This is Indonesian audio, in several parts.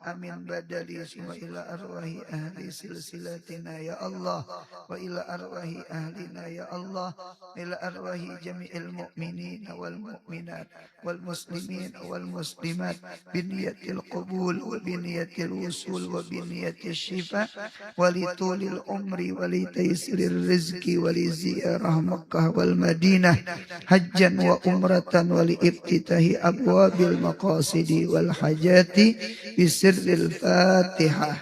amin badali wa ila arwahi ahli silsilatina ya Allah wa ila arwahi ahlina ya Allah ila arwahi jami'il mu'minin wal mu'minat wal muslimin wal muslimat biniyatil qabul wa biniyatil wusul wa biniyatil shifa wa litulil umri wa litaisirir rizki wa li ziyarah Makkah wal Madinah hajjan wa umratan wa li ibtitahi abwabil maqasidi wal hajati bisirril fatihah.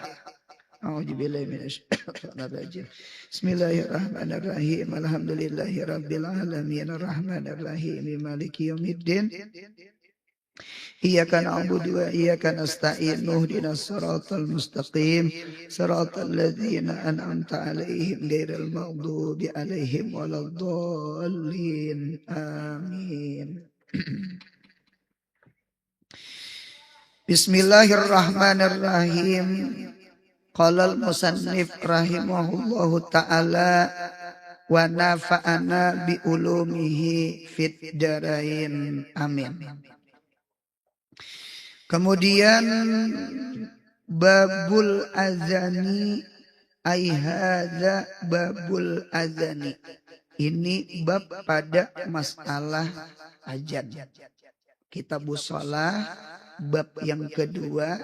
A'udzubillahi minasyaitonir rajim. Bismillahirrahmanirrahim. Alhamdulillahi rabbil alamin arrahmanir rahim maliki yaumiddin. Iyyaka na'budu wa iyyaka nasta'in ihdinas siratal mustaqim siratal ladzina an'amta 'alaihim ghairil maghdubi 'alaihim waladdallin. Amin. Bismillahirrahmanirrahim. Qala al-musannif rahimahullahu ta'ala wa nafa'ana bi ulumihi fid darain. Amin. Kemudian babul azani ai hadza babul azani. Ini bab pada masalah azan. Kitabus shalah bab yang kedua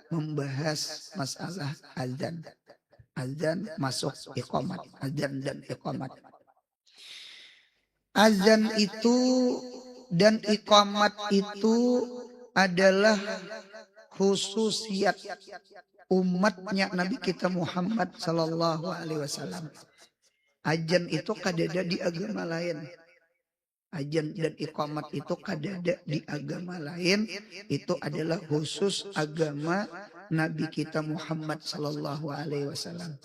membahas masalah azan. Azan masuk iqamat, azan dan iqamat. Azan itu dan iqamat itu adalah khususiat umatnya Nabi kita Muhammad sallallahu alaihi wasallam. Azan itu kadada di agama lain. Azan dan iqamat itu kadada di agama lain. Itu adalah khusus agama Nabi kita Muhammad sallallahu alaihi wasallam.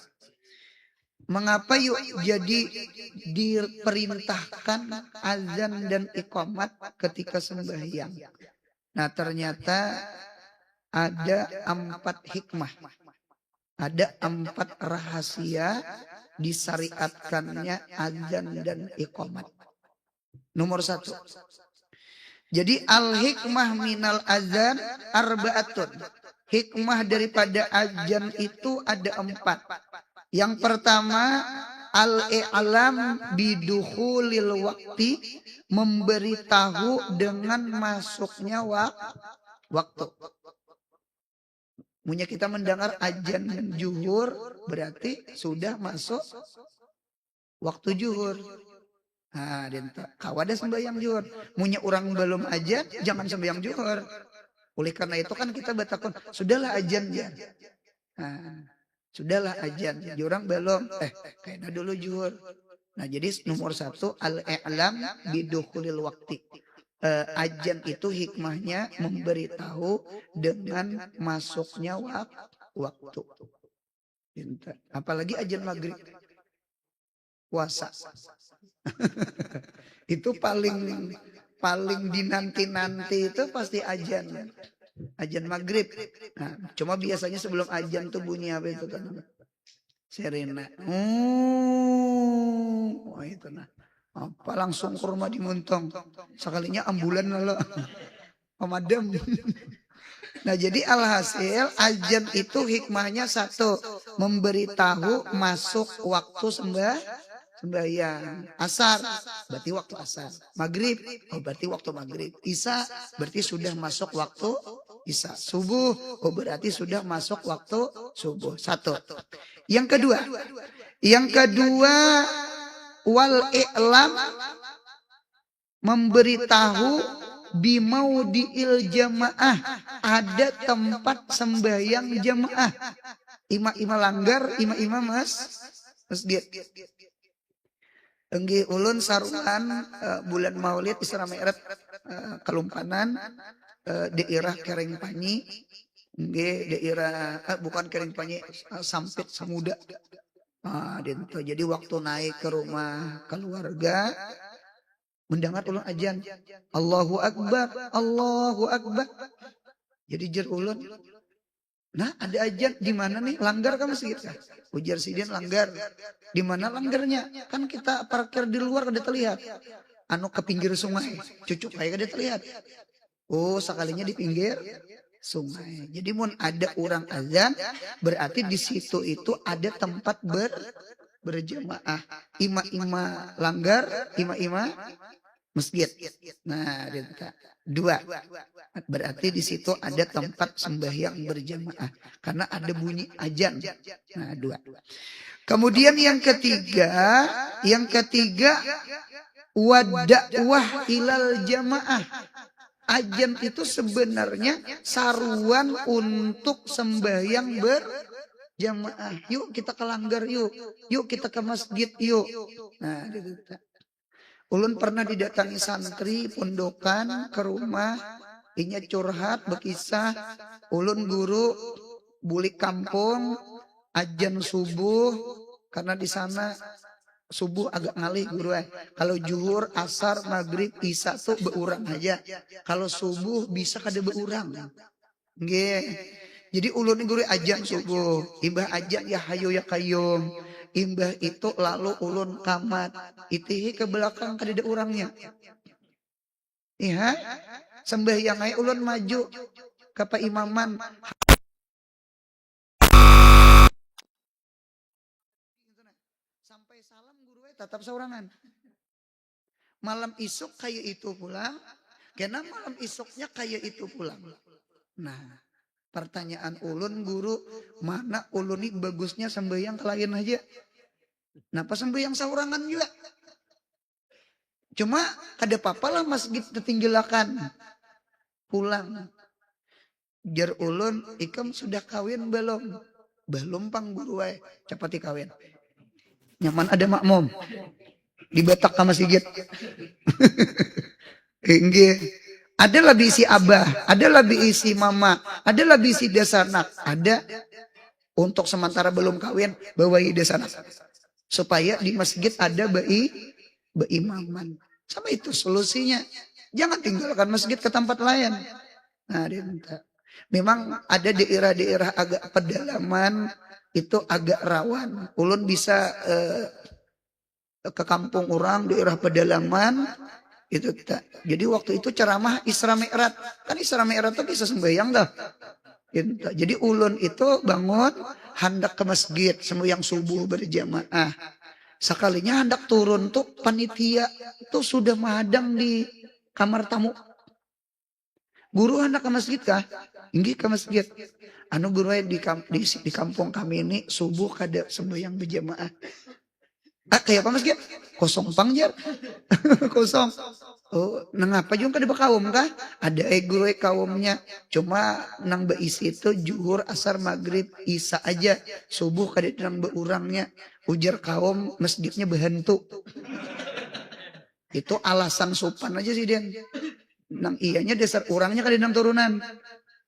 Mengapa yuk jadi diperintahkan azan dan iqamat ketika sembahyang? Nah ternyata ada 4 hikmah. Ada 4 rahasia disyariatkannya azan dan iqamat. Nomor 1. Jadi al-hikmah minal azan arba'atun. Hikmah daripada azan itu ada 4. Yang pertama al-i'lam bidukhulil waqti, memberitahu dengan masuknya waktu. Munya kita mendengar azan zuhur berarti sudah masuk waktu zuhur. Nah, kawada sembahyang zuhur. Munya orang belum azan, jangan sembahyang zuhur. Oleh karena itu kan kita batakon, sudahlah azan ya. Nah, sudahlah azan. Orang belum, kayaknya dulu zuhur. Nah, jadi nomor 1 al-i'lam bidukhulil waqti. Azan itu hikmahnya memberitahu dengan masuknya waktu. Apalagi azan maghrib. Puasa. Itu paling dinanti-nanti itu pasti azan. Azan maghrib. Nah, cuma biasanya sebelum azan tuh bunyi apa itu kan? Serena. Oh, itu nah. Apa langsung kurma dimuntong. Sekalinya ambulan lalu. Pemadam. Nah, jadi alhasil azan itu hikmahnya 1, memberitahu masuk waktu sembahyang. Asar berarti waktu asar. Maghrib berarti waktu maghrib. Isya berarti sudah masuk waktu isya. Subuh berarti sudah masuk waktu subuh. 1. Yang kedua wal i'lam, memberitahu bimaudiil jamaah, ada tempat sembahyang jamaah. Ima langgar, ima masjid. Enggi ulun saruan bulan Maulid Isra Mi'raj Kelumpanan daerah Kerengpanyi, enggi daerah bukan Kerengpanyi, Sampit Samuda. Jadi waktu naik ke rumah keluarga mendengar ulun azan, Allahu Akbar, Allahu Akbar. Jadi jer ulun, nah ada azan di mana nih? Langgar kan masjid kah? Ujar sidin langgar. Di mana langgarnya? Kan kita parkir di luar kada terlihat. Anu ke pinggir sungai, cucuk kayak kada terlihat. Oh, sekalinya di pinggir sungai. Jadi mun ada orang azan berarti di situ itu ada tempat berjamaah. Ima-ima langgar, ima-ima masjid. Nah, dua. Berarti di situ ada tempat sembahyang berjamaah karena ada bunyi azan. Nah, dua. Kemudian yang ketiga wadakwah ilal jamaah. Azan itu sebenarnya saruan untuk sembahyang berjamaah. Yuk kita ke langgar yuk. Yuk kita ke masjid yuk. Nah, ulun pernah didatangi santri pondokan ke rumah, inya curhat berkisah, ulun guru bulik kampung, azan subuh karena di sana subuh agak ngalih guru kalau zuhur, asar, maghrib, isya tuh beurang aja. Kalau subuh bisa kada beurang. Nggih. Jadi ulun guru azan subuh, imbah azan ya hayu ya kayyum. Imbah itu lalu ulun kamat, itihi ke belakang kada urangnya. Iya, sembahyang ai ulun maju ke paimaman. Sampai salam guru tetap saurangan. Malam isuk kayak itu pulang, karena malam isuknya kayak itu pulang. Nah, pertanyaan ulun guru, mana ulun ini bagusnya sembahyang kelayan aja. Napa sembahyang saurangan juga? Cuma kada apa-apa lah masjid tertinggalakan. Pulang. Jar ulun, ikam sudah kawin belum? Belum pang guru wae, cepati kawin. Nyaman ada makmum. Di Batak ke masjid. Enggih. Ada lebih isi abah, ada lebih isi mama, ada lebih isi desanak, ada untuk sementara belum kawin bawahi desanak. Supaya di masjid ada beimaman. Sama itu solusinya. Jangan tinggalkan masjid ke tempat lain. Nah, dia minta. Memang ada daerah-daerah agak pedalaman itu agak rawan. Ulun bisa ke kampung orang daerah pedalaman itu tak. Jadi waktu itu ceramah Isra Mi'raj. Kan Isra Mi'raj itu bisa sembahyang dah. Jadi ulun itu bangun hendak ke masjid sembahyang subuh berjamaah. Sekalinya hendak turun tuh panitia itu sudah menghadang di kamar tamu. Guru hendak ke masjid kah? Inggih ke masjid. Anu guru di kampung kami ini subuh kada sembahyang berjamaah. Kayak apa masjid? Kosong pangjar. Kosong. Oh, nangapa juga kada bakawum kah? Ada guru kaumnya. Cuma nang beisi itu zuhur, asar, maghrib, isya aja. Subuh kada nang beurangnya. Ujar kaum masjidnya berhantu. Itu alasan sopan aja sih dia. Nang iyanya dasar orangnya kada nang turunan.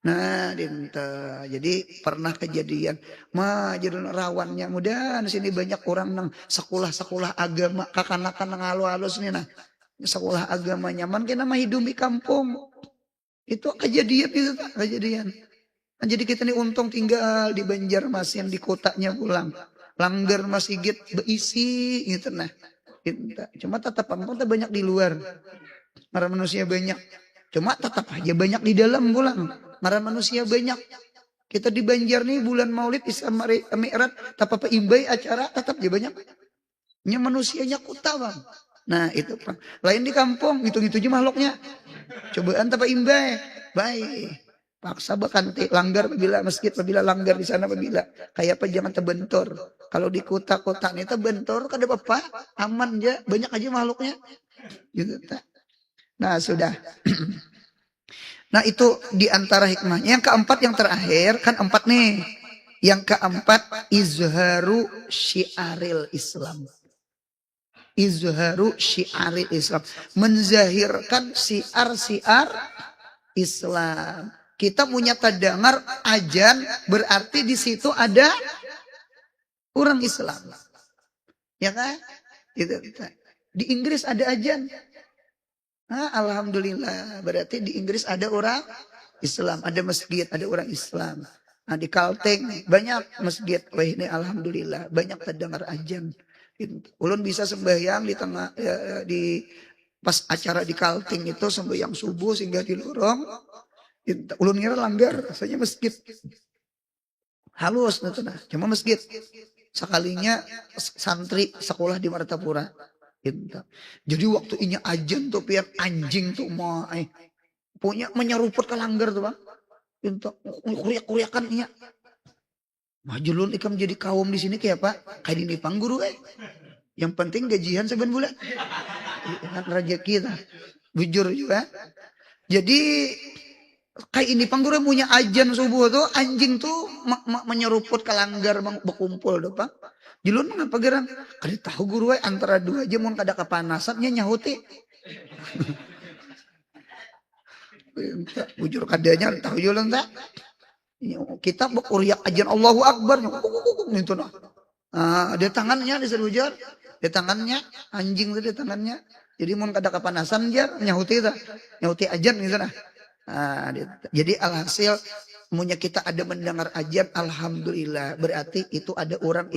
Nah, dinta. Jadi pernah kejadian jadi rawannya mudah di sini banyak orang nang sekolah agama kakanakan nang halus-halus nih nah. Sekolah agama nyaman kena mah hidup di kampung. Itu kejadian itu kejadian. Nah, jadi kita nih untung tinggal di Banjarmasin di kotanya pulang. Langgar masjid beisi gitu nah. Cuma tetap pangkota banyak di luar. Para manusia banyak. Cuma tetap aja banyak di dalam pulang. Para manusia banyak. Kita di Banjar nih bulan Maulid Isra Mi'raj, apa imbai acara tetap aja banyak. Nya manusianya kuta bang. Nah itu Pak. Lain di kampung gitu-gitu aja makhluknya. Cobaan apa imbai. Baik. Paksa bahkan langgar apabila masjid apabila langgar di sana apabila kayak apa jangan terbentur. Kalau di kota-kota ini terbentur kada apa-apa, aman aja, banyak aja makhluknya. Gitu tak. Nah, sudah. Nah, itu di antara hikmahnya. Yang keempat yang terakhir kan empat nih. Yang keempat izharu syiaril Islam. Izharu syiaril Islam, menzahirkan syiar-syiar Islam. Kita punya dengar ajan berarti di situ ada orang Islam. Ya kan? Di Inggris ada ajan. Nah, alhamdulillah berarti di Inggris ada orang Islam, ada masjid, ada orang Islam. Nah, di Kalteng banyak masjid. Wah, ini alhamdulillah banyak terdengar ajan. Ulun bisa sembahyang di tengah di pas acara di Kalteng itu sembahyang subuh sehingga di lorong Ulun ngira langgar, saya masjid. Halus nah, cuma masjid. Sekalinya santri sekolah di Martapura. Jadi waktu ini ajan tuh pian anjing tuh mau punya menyeruput ke langgar tuh bang. Kuriak-kuriakan iya. Majulun ikam jadi kaum di sini kayak apa? Kayak di Nipang guru Yang penting gajian seben bulan. Raja kita. Bujur juga. Jadi kayak ini panggurnya punya ajan subuh tuh anjing tuh menyeruput ke langgar berkumpul tuh pak. Julun mengapa geran? Kali tahu guru antara dua aja mau kada kepanasannya nyahuti. Bujur kadanya tahu julun tak? Kita beruriak ajan Allahu Akbar gitu nah. Dia tangannya disebut dia tangannya anjing tuh dia tangannya. Jadi mau kada kepanasan aja nyahuti tak? Nyahuti ajan gitu nah. Jadi alhasil punya kita ada mendengar ajan alhamdulillah berarti itu ada orang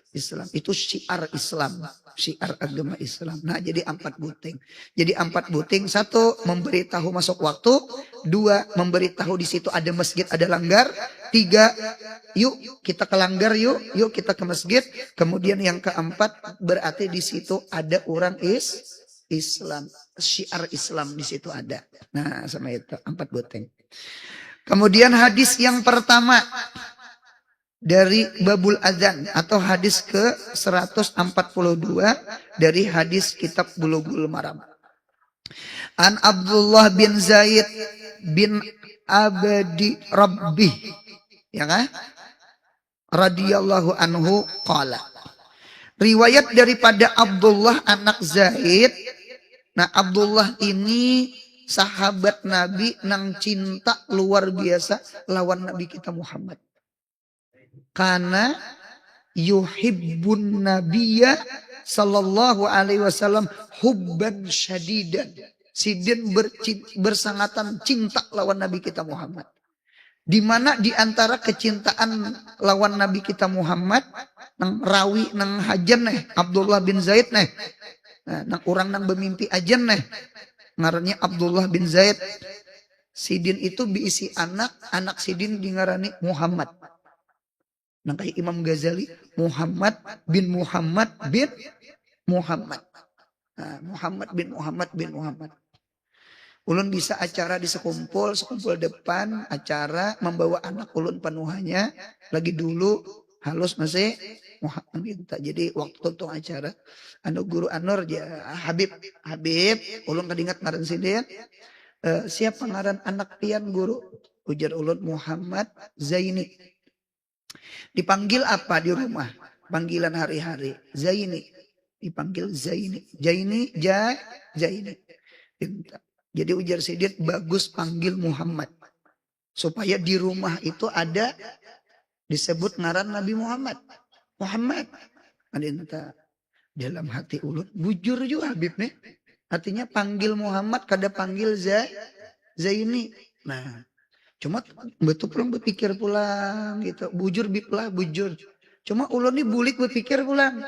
Islam itu syiar Islam syiar agama Islam. Nah jadi 4 buting. Jadi 4 buting, 1 memberitahu masuk waktu, 2 memberitahu di situ ada masjid ada langgar, 3 yuk kita ke langgar yuk kita ke masjid. Kemudian yang keempat berarti di situ ada orang Islam, syiar Islam di situ ada. Nah, sama itu 4 buting. Kemudian hadis yang pertama dari babul adzan atau hadis ke 142 dari hadis kitab Bulughul Maram. An Abdullah bin Zaid bin Abdi Rabbih ya kan? Radhiyallahu anhu qala. Riwayat daripada Abdullah anak Zaid. Nah Abdullah ini sahabat Nabi nang cinta luar biasa lawan Nabi kita Muhammad. Karena yuhibbun nabiyya sallallahu alaihi wasallam hubban syadidan. Sidin bersangatan cinta lawan Nabi kita Muhammad. Di mana di antara kecintaan lawan Nabi kita Muhammad nang rawi nang hajan Abdullah bin Zaid nang orang nang bermimpi ajan ngarannya Abdullah bin Zaid. Sidin itu diisi anak Sidin dingarani Muhammad. Nang kayak Imam Ghazali Muhammad bin Muhammad bin Muhammad. Muhammad bin Muhammad bin Muhammad. Ulun bisa acara di sekumpul depan acara membawa anak ulun penuhannya lagi dulu halus masih Muhammad minta. Jadi waktu itu acara guru Anur ya Habib ulun kadingat ngaran sidin. Siapa ngaran anak pian guru? Ujar ulun Muhammad Zaini. Dipanggil apa di rumah? Panggilan hari-hari Zaini. Dipanggil Zaini. Zaini. Jadi ujar sidin bagus panggil Muhammad. Supaya di rumah itu ada disebut ngaran Nabi Muhammad. Muhammad. Adinta dalam hati ulun bujur juga Habib nih. Artinya panggil Muhammad kada panggil Zaini. Nah, cuma betul pulang berpikir pulang gitu. Bujur biblah bujur. Cuma ulun nih bulik berpikir pulang.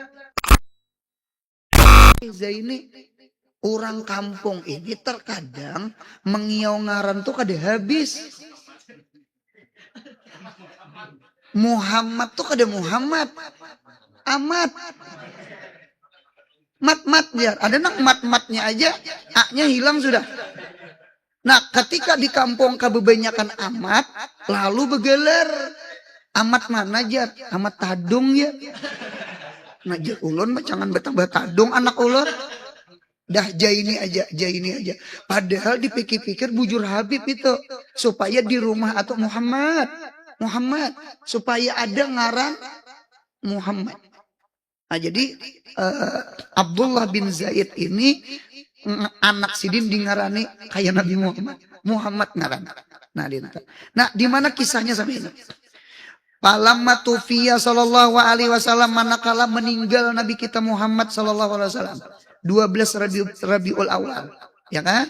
Zaini orang kampung ini terkadang mengiau ngaran tuh kada habis. Muhammad tuh kada Muhammad. Amat. Mat biar. Ada nak mat-matnya aja. A-nya hilang sudah. Nah ketika di kampung kebanyakan amat. Lalu begelar. Amat mana aja? Amat tadung ya. Ngajar ulun jangan betambah tadung anak ulun. Dah jaini aja. Padahal dipikir-pikir bujur Habib itu. Supaya di rumah atau Muhammad. Supaya ada ngaran Muhammad. Nah, jadi Abdullah bin Zaid ini anak sidin di ngarani kayak Nabi Muhammad ngaran. Nah, di mana kisahnya sampai ini? Falamma tufiya sallallahu alaihi wasallam manakala meninggal Nabi kita Muhammad sallallahu alaihi wasallam. 12 Rabiul Awal, ya kan?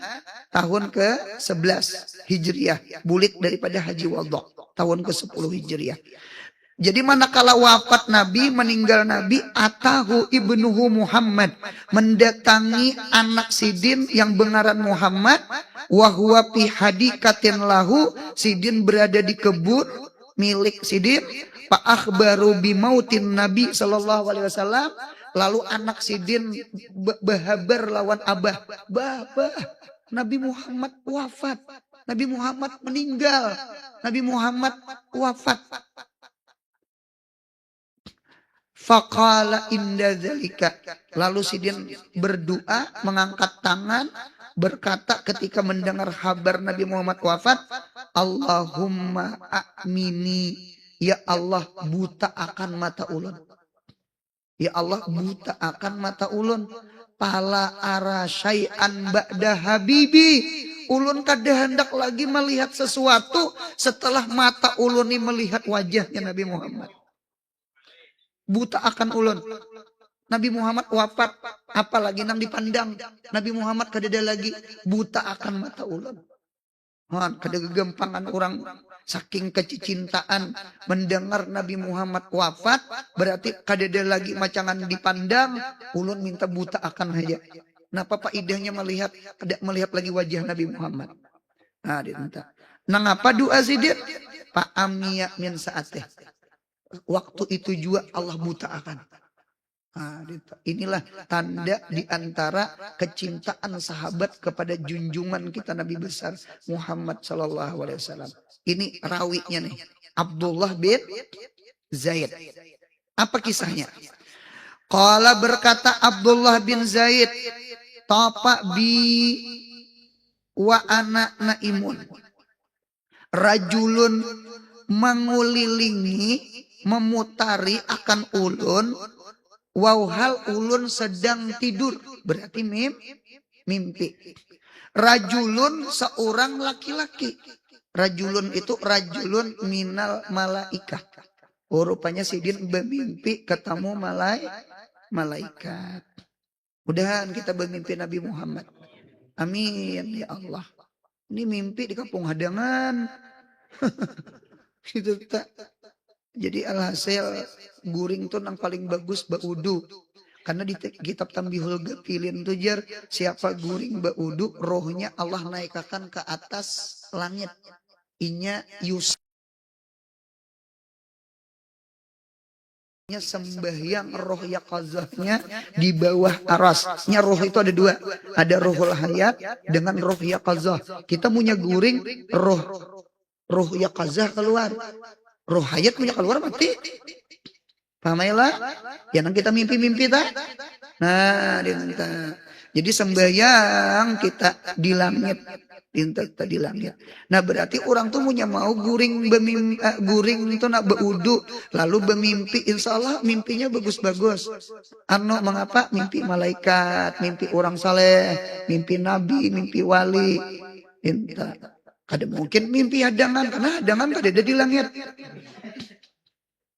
Tahun ke-11 Hijriah, bulik daripada Haji Wadha, tahun ke-10 Hijriah. Jadi manakala wafat Nabi, meninggal Nabi, atahu ibnuhu Muhammad, mendatangi anak Sidin yang bengaran Muhammad, wahwa fi hadikatin lahu, Sidin berada di kebun milik Sidin, fa akhbaru bimautin Nabi sallallahu alaihi wasallam, lalu anak Sidin berhabar lawan abah, bah, Nabi Muhammad wafat, Nabi Muhammad meninggal, Nabi Muhammad wafat. Faqala inda dzalika, lalu Sidin berdoa, mengangkat tangan, berkata ketika mendengar kabar Nabi Muhammad wafat, Allahumma a'mini, ya Allah buta akan mata ulun, ya Allah buta akan mata ulun, pala ara syai'an ba'da habibi, ulun kada hendak lagi melihat sesuatu setelah mata ulun ini melihat wajahnya Nabi Muhammad. Buta akan ulun. Nabi Muhammad wafat, apalagi nang dipandang. Nabi Muhammad kadada lagi, buta akan mata ulun. Kada gegempangan orang saking kecicintaan mendengar Nabi Muhammad wafat, berarti kadada lagi macangan dipandang, ulun minta buta akan aja. Napa faedahnya melihat lagi wajah Nabi Muhammad? Nah, diminta. Nang apa doa Sidin? Pak Amniya min saateh. Waktu itu juga Allah buta akan. Nah, inilah tanda diantara kecintaan sahabat kepada junjungan kita Nabi besar Muhammad Sallallahu Alaihi Wasallam. Ini rawinya nih, Abdullah bin Zaid. Apa kisahnya? Qala berkata Abdullah bin Zaid, tapa bi wa ana naimun. Rajulun mengulilingi, memutari akan ulun, wauhal ulun sedang tidur, berarti mimpi. Rajulun seorang laki-laki, rajulun itu rajulun minal malaikat. Oh, rupanya Sidin bermimpi ketemu malaikat. Mudahan kita bermimpi Nabi Muhammad. Amin ya Allah. Ini mimpi di kampung Hadangan. Gitu tak. Jadi alhasil guring tuh yang paling bagus baudu. Karena di kitab Tambihul Gafilin tuh jar, siapa guring baudu, rohnya Allah naikkan ke atas langit. Inya sembahyang roh yaqazahnya di bawah arasnya. Roh itu ada dua, ada rohul hayat dengan roh yaqazah. Kita punya guring roh yaqazah keluar, roh hayat punya keluar mati. Pamailah ya, nang kita mimpi-mimpi tak. Nah, dinta. Jadi sembahyang kita di langit, dinta di langit. Nah, berarti orang tuh punya mau guring guring itu nak beudu lalu bermimpi, insya Allah mimpinya bagus-bagus. Mengapa? Mimpi malaikat, mimpi orang saleh, mimpi nabi, mimpi wali. Dinta. Ada mungkin mimpi hadangan, karena hadangan kada ada di langit.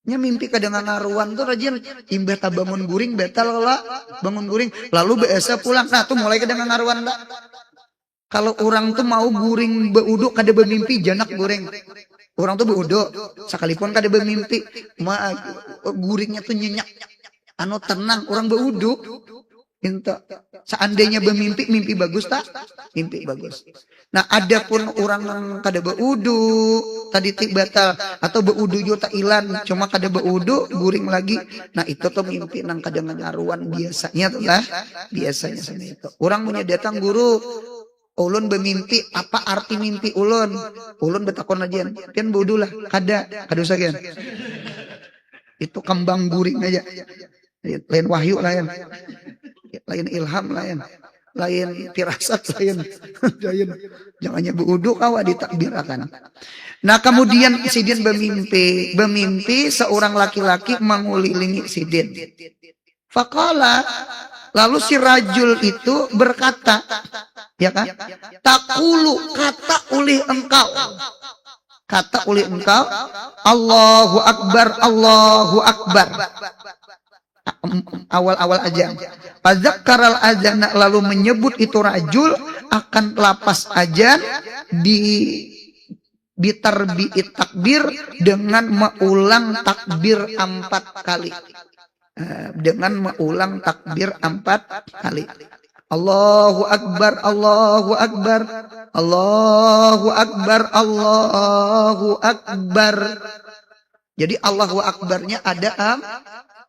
Nya mimpi kadangan ngaruan tuh rajin imbah ta bangun guring betal lah, bangun guring lalu biasa pulang. Nah tuh mulai kadangan ngaruan lah. Kalau orang tuh mau guring beuduk kada bermimpi janak guring. Orang tuh beuduk sekalipun kada bermimpi, guringnya tuh nyenyak, tenang orang beuduk. Inta seandainya bermimpi, mimpi bagus tak? Mimpi bagus. Nah, adapun orang yang kada beudu tadi batal atau beudu juga tak ilan, cuma kada beudu guring lagi. Nah, itu tuh mimpi nang kada ngaruan biasanya tuh lah. Biasanya sama itu. Orang punya datang guru, ulun bermimpi, apa arti mimpi ulun? Ulun betakon aja, kan beudu lah, kada usah kan. Itu kembang guring aja. Lain wahyu lain. Lain ilham lain firasat lain. Jangannya beuduk awak ditakbirakan. Nah, kemudian Sidin bermimpi seorang laki-laki mengulilingi Sidin. Faqala, lalu si rajul itu berkata, ya kan? Takulu, kata oleh engkau. Kata oleh engkau, Allahu Akbar, Allahu Akbar. Awal-awal azan. Fadzakkaral azan, lalu menyebut itu rajul akan lapas azan Bitarbi'it takbir, dengan mengulang takbir 4 kali. Dengan mengulang takbir 4 kali. Allahu Akbar, Allahu Akbar, Allahu Akbar, Allahu Akbar. Jadi Allahu Akbarnya ada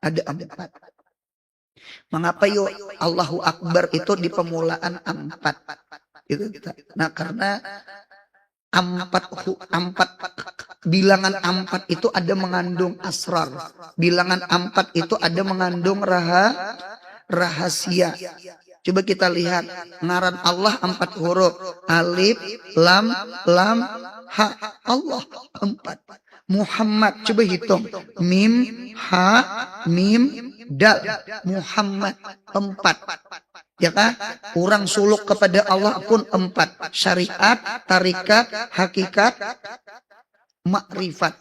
4. Mengapa yuk Allahu Akbar itu di pemulaan 4? Itu. Nah karena 4 bilangan 4 itu ada mengandung asrar. Bilangan 4 itu ada mengandung rahasia. Coba kita lihat ngaran Allah 4 huruf. Alif, lam, ha. Allah 4. Muhammad, coba hitung. Mim, ha, mim, dal. Muhammad 4. Ya kan? Orang suluk kepada Allah pun 4. Syariat, tarikat, hakikat, makrifat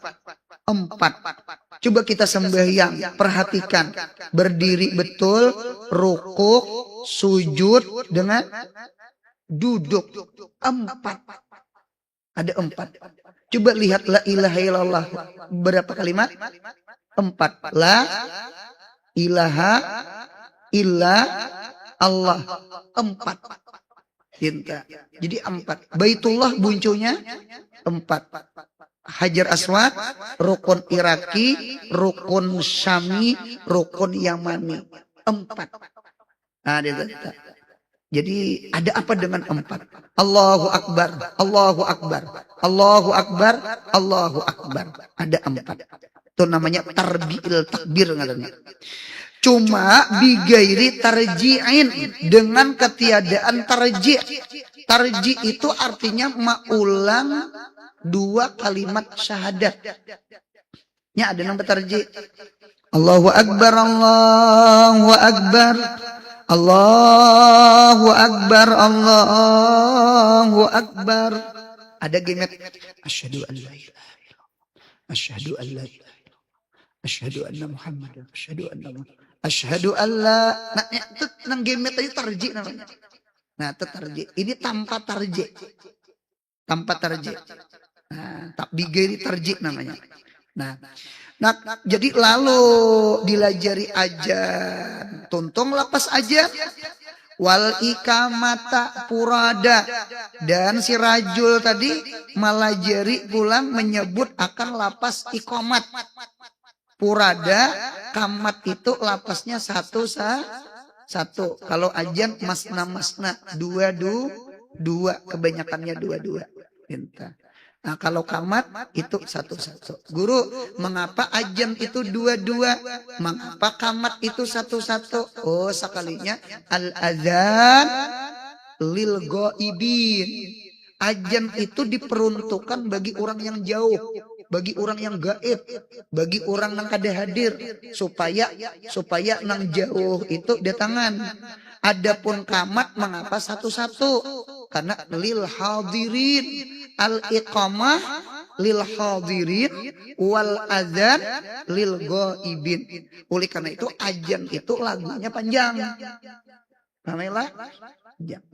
4. Coba kita sembahyang, perhatikan. Berdiri betul, rukuk, sujud dengan duduk 4. Ada 4. Coba lihat la ilaha illallah. Berapa kalimat? 4. La ilaha illa Allah 4. Cinta. Jadi 4. Baitullah buncunya 4. Hajar Aswad, rukun Iraki, rukun Syami, rukun Yamani 4. Nah, jadi ada apa dengan 4? Allahu Akbar, Allahu Akbar, Allahu Akbar, Allahu Akbar. Ada 4. Itu namanya tarbi'il takbir ngarannya. Cuma bigairi tarji'in, dengan ketiadaan tarji'. Tarji' itu artinya mengulang 2 kalimat syahadat. Ya ada nama tarji'. Allahu Akbar, Allahu Akbar, Allahu Akbar, Allahu Akbar. Ada gemet. Asyhadu an la ilaha illallah. Asyhadu an la ilaha illallah. Asyhadu anna Muhammadan. Asyhadu anna Muhammadan. Asyhadu an la. Nah, itu nang gemet tadi tarji namanya. Nah, itu tarji. Ini tanpa tarji. Tanpa tarji. Nah, tak bigeri tarji namanya. Nah, jadi lalu dilajari ajan, tuntung lapas ajan, wal ikamata purada, dan si rajul tadi malajari pulang menyebut akan lapas ikomat. Purada, kamat itu lapasnya satu. Kalau ajan masna, dua, kebanyakannya dua. Nah kalau kamat itu satu. Guru, mengapa ajan itu dua? Mengapa kamat itu satu? Oh sekalinya al-adzan lil ghaibin. Ajan itu diperuntukkan bagi orang yang jauh, bagi orang yang gaib, bagi orang yang kada hadir, supaya nang jauh itu datangan. Adapun kamat mengapa satu? Karena lil hadirin, al iqamah lil hadirin, wal adzan lil ghaibin. Oleh karena itu ajan itu lagunya panjang. Namanya panjang.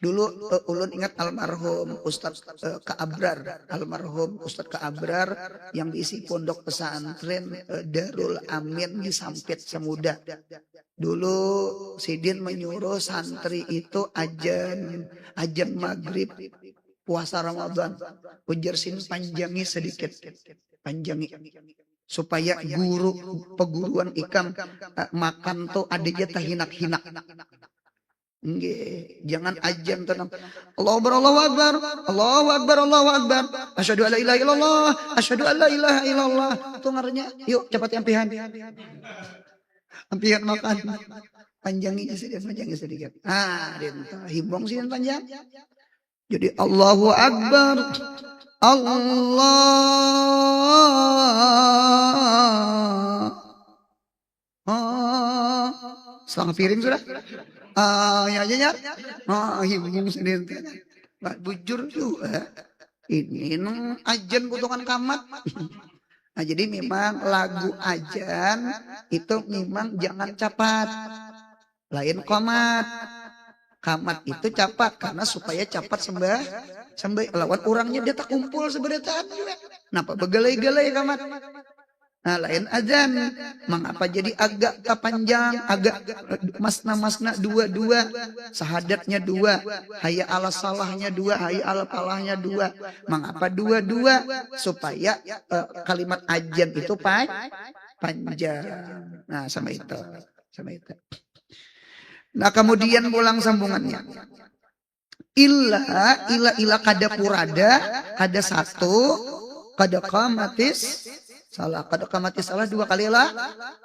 Dulu ulun ingat almarhum Ustadz Ka'abrar, almarhum Ustadz Ka'abrar yang diisi pondok pesantren Darul Amin di Sampit Semuda. Dulu Sidin menyuruh santri itu ajan maghrib puasa Ramadan. Ujar sini panjangi sedikit, panjangi supaya guru peguruan ikam makan tuh adanya tahinak-hinak. Nggih, jangan ajan tenang. Allahu Akbar, Allahu Akbar, Allahu Akbar, Allahu Akbar. Asyhadu an la ilaha illallah, asyhadu an la ilaha illallah. Itu ngarannya. Yuk cepat ampihan. Ampihan makan. Panjangi sedikit. Ah, dinta hibong sih panjang. Jadi Allahu Akbar. Setengah piring sudah. Ya. Hibung sendiri. Bujur juga. Ini ajan butuhkan kamat. Nah jadi memang lagu ajan itu memang jangan cepat. Lain komat. Kamat itu cepat karena supaya cepat sampai lawan orangnya dia tak kumpul seberetaan juga. Napa begalai-galai kamat. Nah lain azan, mengapa jadi agak kepanjang, agak masna-masna dua-dua, sahadatnya dua, hayya ala salahnya dua, hayya ala falahnya dua. Mengapa dua-dua? Supaya kalimat azan itu panjang. Nah sama itu, sama itu. Nah kemudian pulang sambungannya. Illa kada purada, kada satu, kada qamatis. Salah, kada qamatis salah dua kali lah.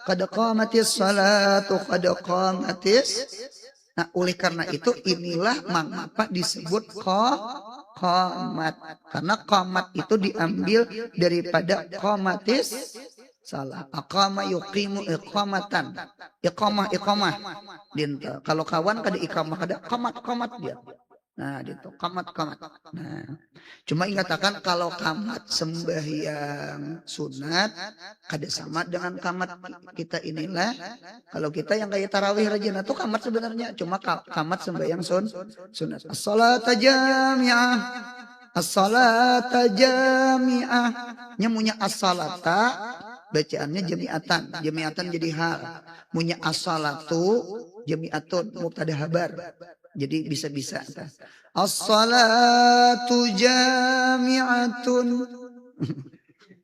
Kada qamatis salatu, kada qamatis. Nah, oleh karena itu inilah mengapa disebut qamat. Karena qamat itu diambil daripada qamatis salah. Aqama yuqimu iqamatan. Iqamah. Kalau kawan kada iqamah kada qamat dia. Nah, itu qamat. Nah, cuma ingatakan kalau qamat sembahyang sunat kada sama dengan qamat kita inilah. Kalau kita yang kayak tarawih rajin itu qamat sebenarnya, cuma qamat sembahyang sunat. As-salata jami'ah. As-salata jami'ah. Nyamunya as-salata bacaannya jami'atan. Jami'atan jadi hal. Munya as-salatu jami'atun mubtada habar. Jadi bisa-bisa. As-salatu jami'atun.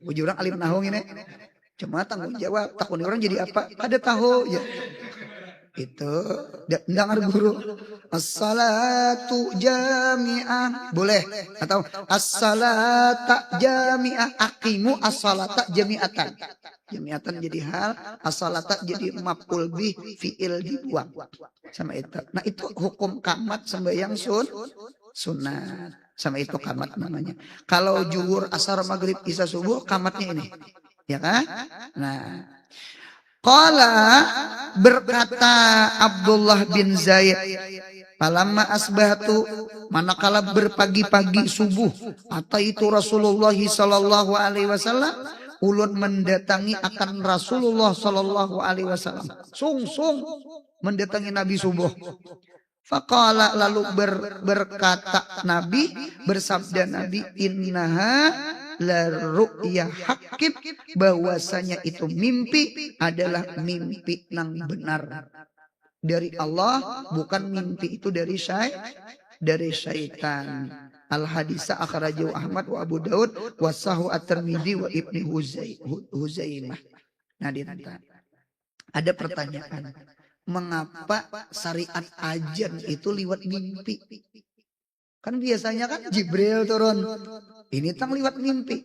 Ujurang alim nahung ini. Cuma tanggung jawab. Takun orang jadi apa? Kada tahu. Ya. Itu. Dengar guru. As-salatu jami'ah. Boleh. Atau as-salata jami'ah. Aqimu as-salata jami'atan. Jami'atan jadi hal. As-salata jadi maf'ul bih fi'il dibuang. Sama itu. Nah itu hukum qamat sembahyang sunat. Sama itu qamat namanya. Kalau zuhur, asar, maghrib, isya, subuh qamatnya ini. Ya kan? Nah. Qala berkata Abdullah bin Zaid. Falamma asbahtu manakala berpagi-pagi subuh. Ataitu Rasulullah sallallahu alaihi wasallam. Ulun mendatangi akan Rasulullah sallallahu alaihi wasallam. Sung mendatangi Nabi subuh. Faqala lalu berkata Nabi, bersabda Nabi, innaha la ru'ya haqqin, bahwasanya itu mimpi adalah mimpi yang benar dari Allah, bukan mimpi itu dari syaitan. Al hadisa akhrajahu Ahmad wa Abu Daud wa sahu at-Tirmidzi wa Ibnu Huzaimah. Nah, ada pertanyaan. Mengapa syariat azan itu liwat mimpi? Kan biasanya kan Jibril turun. Ini tang liwat mimpi.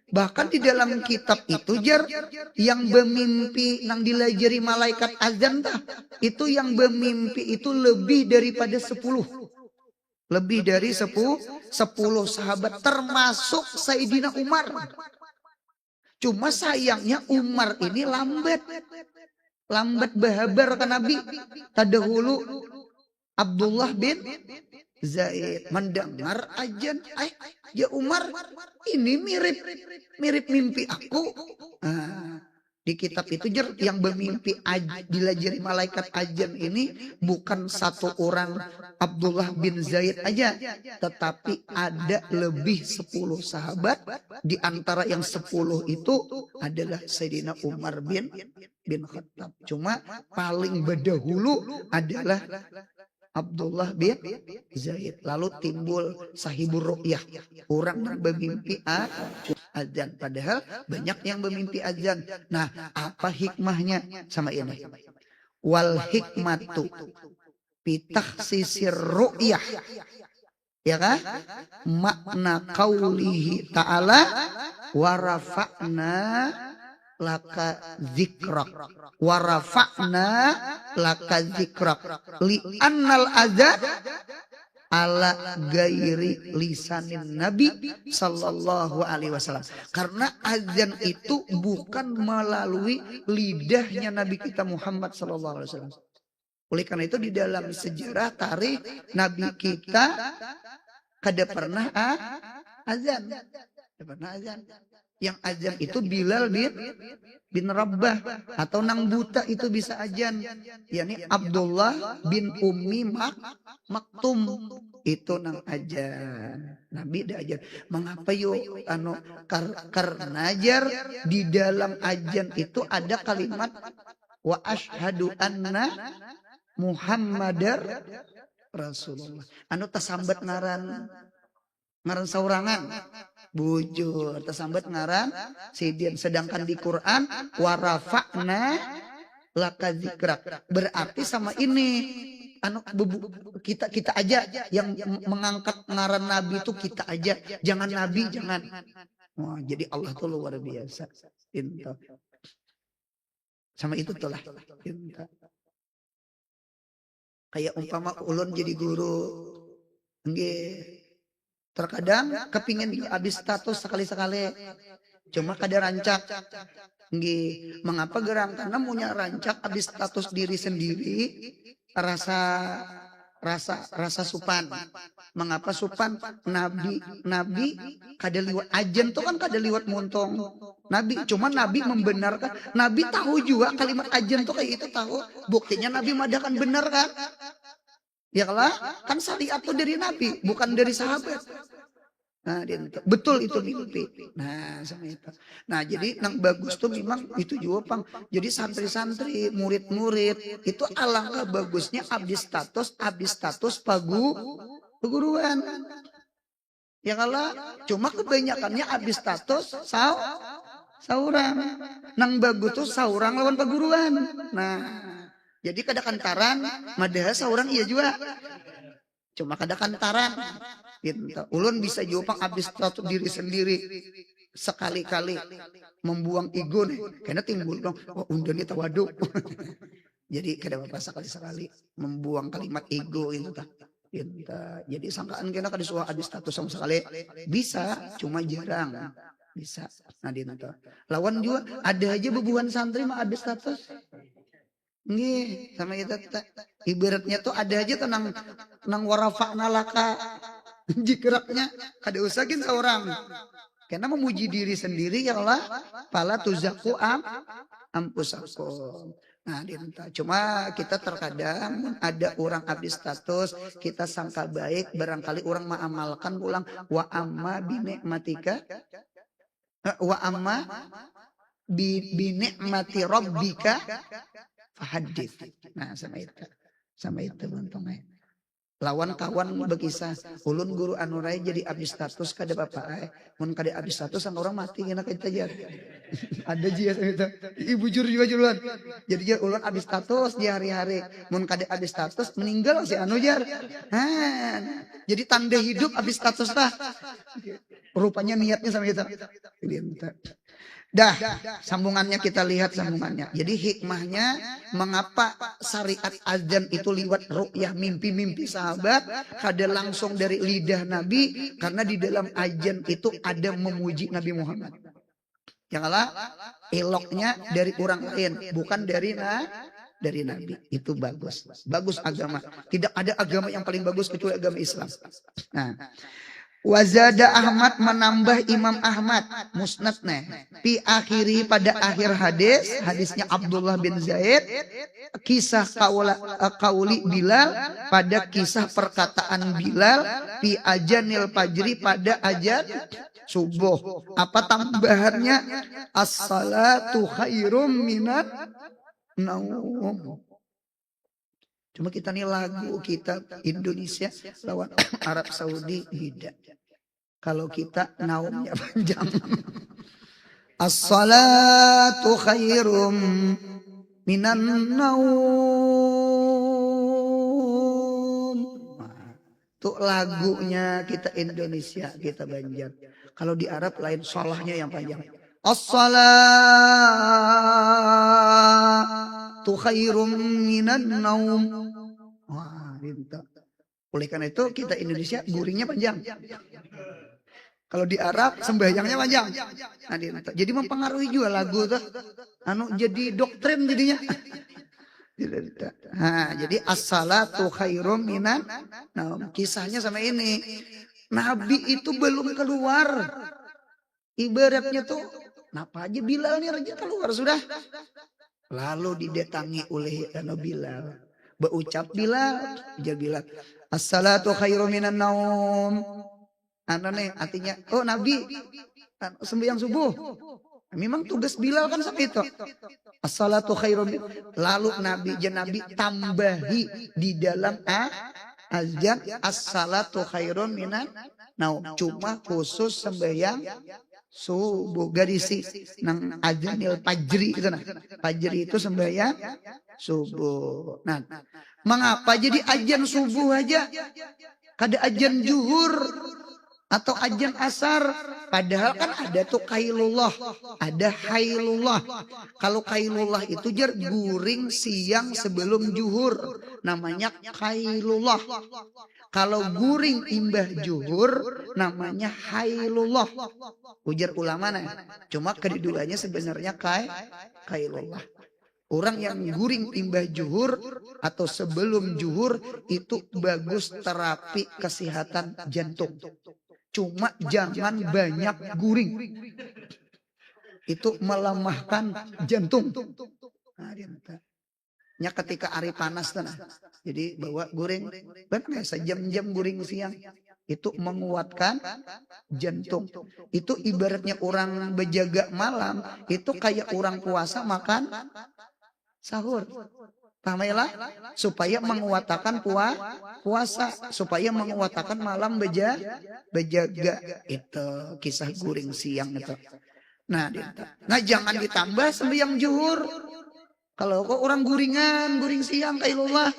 Bahkan di dalam kitab itu jar yang bermimpi nang dilajari malaikat azan tah, itu yang bermimpi itu lebih daripada 10. Lebih dari 10 sahabat termasuk Sayyidina Umar. Cuma sayangnya Umar ini lambat berhabar ke Nabi. Tadahulu Abdullah bin Zaid mendengar azan. Ya Umar, ini mirip mimpi aku. Di kitab itu yang bermimpi dilajari malaikat azan ini bukan satu orang Abdullah bin Zaid aja, tetapi ada lebih 10 sahabat. Di antara yang 10 itu adalah Sayyidina Umar bin Khattab. Cuma paling berdahulu adalah Abdullah bin Zaid. Lalu timbul sahibur ru'yah, orang yang bermimpi azan. Padahal banyak yang bermimpi azan. Nah, apa hikmahnya? Sama ini. Wal hikmatu bitakhsisir ru'yah. Ya kan? Makna qaulihi ta'ala wa rafa'na laka zikrak wa rafa'na laka zikrak li annal azan ala gairi lisanin Nabi sallallahu alaihi wasallam. Karena azan itu bukan melalui lidahnya Nabi kita Muhammad sallallahu alaihi wasallam. Oleh karena itu di dalam sejarah tarikh Nabi kita kada pernah azan. Kada pernah azan. Yang azan itu Bilal bin Rabah, atau nang buta itu bisa azan, yakni Abdullah bin Ummi Maktum. itu nang ajan. Nabi dah ajar. Mengapa yuk karena ajar di dalam ajan itu ada kalimat wa asyhadu anna Muhammadar Rasulullah. Tasambat ngaran saurangan. Bujur tersambat ngaran sidin. Sedangkan di Quran warafa'na laka dzikrak. Berarti sama ini kita aja yang mengangkat ngaran Nabi itu kita aja. Jangan Nabi, jangan. Wah, jadi Allah tuh luar biasa. Inta. Sama itu tuh lah. Inta. Kayak umpama ulun jadi guru. Nggih. Terkadang kepingin habis status sekali-sekali. Cuma kada rancak. Nggih, mengapa gerang? Karena punya rancak habis status diri sendiri rasa supan. Mengapa supan? Nabi kada liwat ajen tuh kan kada liwat muntong. Nabi cuma Nabi membenarkan. Nabi tahu juga kalimat ajen tuh kayak itu tahu. Buktinya Nabi madakan benar kan? Ya kan syariat itu dari Nabi, bukan dari sahabat. Nah, betul itu mimpi. Nah, sama itu. Nah, jadi yang bagus tuh memang itu juga Pang. Jadi santri-santri, murid-murid itu alangkah bagusnya abis status peguruan. Ya cuma kebanyakannya abis status saurang. Nang bagus tuh saurang lawan peguruan. Nah, jadi kada kantaran, madahal seorang iya juga. Cuma kada kantaran. Gitu. Ulun bisa jawab abis status diri sendiri. Sekali-kali membuang ego nih. Karena timbul dong, oh undan kita waduk. Jadi kada apa sekali-sekali membuang kalimat ego itu tak. Gitu. Jadi sangkaan kena kada suah abis status sama sekali. Bisa, cuma jarang. Bisa. Nah dia lawan juga ada aja bebuhan santri mah abis status. Nggih, sama kita ibaratnya tuh ada aja tenang warafa'na laka jikraknya kada usahkin seorang. Karena memuji diri sendiri ya Allah, pala tuzaku ampusakum. Nah, cuma kita terkadang ada orang habis status, kita sangka baik, barangkali orang mengamalkan ulang wa amma binikmatika wa amma binikmati rabbika hadis. Nah, sama itu untungnya. Lawan kawan berkisah, ulun guru anurai jadi abis status kada bapak mun kada abis status sang orang mati kena kita jar. Ada jia itu. Ibu jur juga juruan. Jadi jar ulun abis status di hari-hari, mun kada abis status meninggal si anu jar. Jadi tanda hidup abis status lah. Rupanya niatnya sama kita. Dah, sambungannya kita lihat sambungannya. Jadi hikmahnya mengapa syariat azan itu liwat ru'yah mimpi-mimpi sahabat kada langsung dari lidah Nabi karena di dalam azan itu ada memuji Nabi Muhammad. Yang eloknya dari orang lain bukan dari Nabi. Itu bagus. Bagus agama. Tidak ada agama yang paling bagus kecuali agama Islam. Nah, Wazada Ahmad menambah Imam Ahmad musnadnya pi akhiri pada akhir hadisnya Abdullah bin Zaid kisah kauli Bilal pada kisah perkataan Bilal pi ajanil fajri pada ajan subuh. Apa tambahannya? As-salatu khairum minan naum. Cuma kita nih lagu kita Indonesia lawan Arab Saudi beda. Kalau kita naumnya panjang. As-salatu khairum minan naum. Tuh lagunya kita Indonesia, kita Banjar. Kalau di Arab lain salahnya yang panjang. As-salatu khairum minan naum. Wah, gitu. Oleh karena itu kita Indonesia guringnya panjang. Kalau di Arab sembahyangnya panjang. Nah, jadi mempengaruhi juga lagu tuh. Jadi doktrin jadinya. Nah, jadi as-salatu khairum minan naum. Kisahnya sama ini. Nabi itu belum keluar. Ibaratnya tuh, kenapa aja Bilal nih raja keluar sudah. Lalu didatangi oleh Bilal. Berucap Bilal, As-salatu khairum minan naum. Nih artinya, oh Nabi sembahyang subuh. Memang tugas Bilal kan sampai itu. As-salatu khairum. Lalu Nabi tambahi di dalam azan as-salatu khairum minan naum. Cuma khusus sembahyang subuh, garisi nang azanil fajri itu nah. Fajri itu sembahyang subuh. Nah, mengapa jadi azan subuh aja? Kada azan zuhur atau azan asar? Padahal kan ada tuh kailullah, ada hailullah. Kalau kailullah itu jar guring siang sebelum zuhur, namanya kailullah. Kalau guring imbah zuhur namanya hailullah. Ujar ulama nah. Cuma keduanya sebenarnya kailullah. Orang yang guring imbah zuhur atau sebelum zuhur itu bagus terapi kesehatan jantung. Cuma jangan banyak guring. Itu melemahkan jantung. Nah, ketika hari panas tanah. Jadi bawa guring, benar sejam-jam guring siang. Itu menguatkan jantung. Itu ibaratnya orang berjaga malam, itu kayak orang puasa makan sahur. Paham ya lah? Supaya menguatkan puasa, supaya menguatkan malam berjaga. Itu kisah guring siang itu. Nah jangan ditambah sembahyang zuhur. Kalau kok orang guring siang kailullah,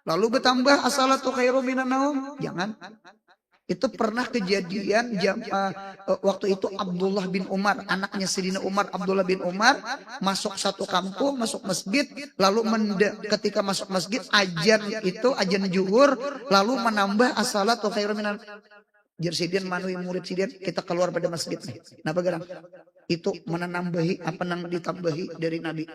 lalu bertambah as-salatu khairum minan naum, jangan. Itu pernah kejadian waktu itu Abdullah bin Umar, anaknya Sayyidina Umar, Abdullah bin Umar masuk satu kampung, masuk masjid, lalu ketika masuk masjid azan zuhur, lalu menambah as-salatu khairum minan naum. Jersidian manui murid sidian, kita keluar pada masjid nih. Napa gerang? Itu menambahi apa nang ditambahi dari Nabi.